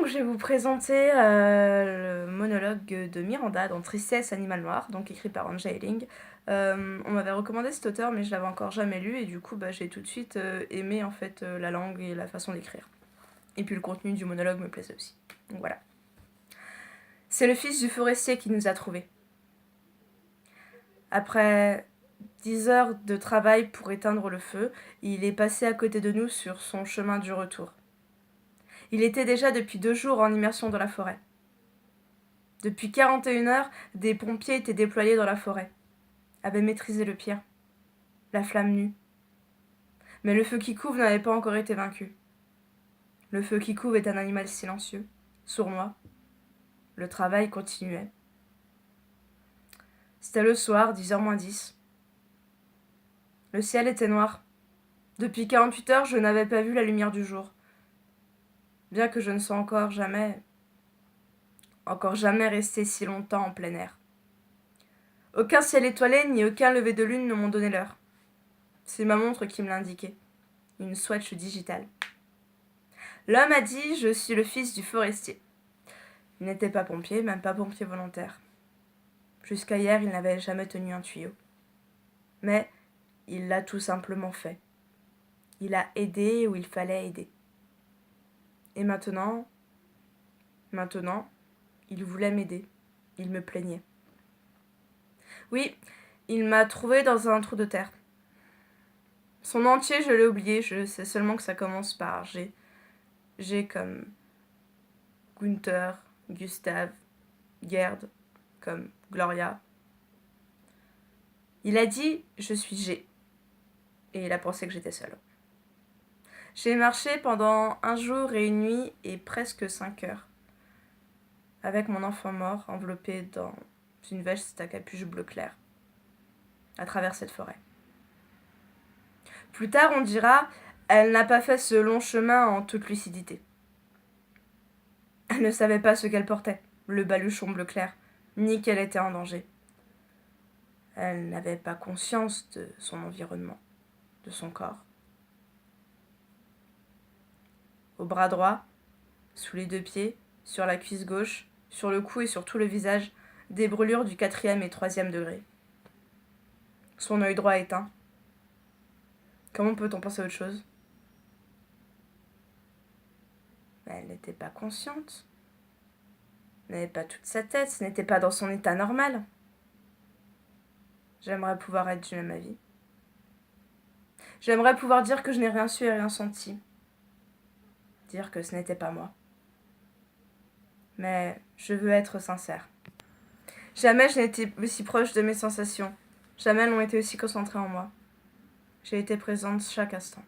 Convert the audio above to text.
Je vais vous présenter le monologue de Miranda dans Tristesse, Animal Noir, donc écrit par Anja Elling. On m'avait recommandé cet auteur, mais je l'avais encore jamais lu, et du coup j'ai tout de suite aimé en fait la langue et la façon d'écrire. Et puis le contenu du monologue me plaisait aussi. Donc voilà. C'est le fils du forestier qui nous a trouvés. Après 10 heures de travail pour éteindre le feu, il est passé à côté de nous sur son chemin du retour. Il était déjà depuis 2 jours en immersion dans la forêt. Depuis 41 heures, des pompiers étaient déployés dans la forêt, avaient maîtrisé le pire, la flamme nue. Mais le feu qui couve n'avait pas encore été vaincu. Le feu qui couve est un animal silencieux, sournois. Le travail continuait. C'était le soir, 10h moins 10. Le ciel était noir. Depuis 48 heures, je n'avais pas vu la lumière du jour. Bien que je ne sois encore jamais resté si longtemps en plein air. Aucun ciel étoilé ni aucun lever de lune ne m'ont donné l'heure. C'est ma montre qui me l'a indiqué. Une Swatch digitale. L'homme a dit « Je suis le fils du forestier ». Il n'était pas pompier, même pas pompier volontaire. Jusqu'à hier, il n'avait jamais tenu un tuyau. Mais il l'a tout simplement fait. Il a aidé où il fallait aider. Et maintenant, il voulait m'aider. Il me plaignait. Oui, il m'a trouvé dans un trou de terre. Son nom entier, je l'ai oublié, je sais seulement que ça commence par G. G comme Gunther, Gustave, Gerd, comme Gloria. Il a dit « Je suis G ». Et il a pensé que j'étais seule. J'ai marché pendant 1 jour et 1 nuit et presque 5 heures. Avec mon enfant mort enveloppé dans une veste à capuche bleu clair. À travers cette forêt. Plus tard, on dira, elle n'a pas fait ce long chemin en toute lucidité. Elle ne savait pas ce qu'elle portait, le baluchon bleu clair, ni qu'elle était en danger. Elle n'avait pas conscience de son environnement, de son corps. Au bras droit, sous les 2 pieds, sur la cuisse gauche, sur le cou et sur tout le visage, des brûlures du 4e et 3e degré. Son œil droit éteint. Comment peut-on penser à autre chose ? Mais elle n'était pas consciente. Elle n'avait pas toute sa tête, ce n'était pas dans son état normal. J'aimerais pouvoir être du même avis. J'aimerais pouvoir dire que je n'ai rien su et rien senti. Dire que ce n'était pas moi. Mais je veux être sincère. Jamais je n'ai été aussi proche de mes sensations. Jamais elles n'ont été aussi concentrées en moi. J'ai été présente chaque instant.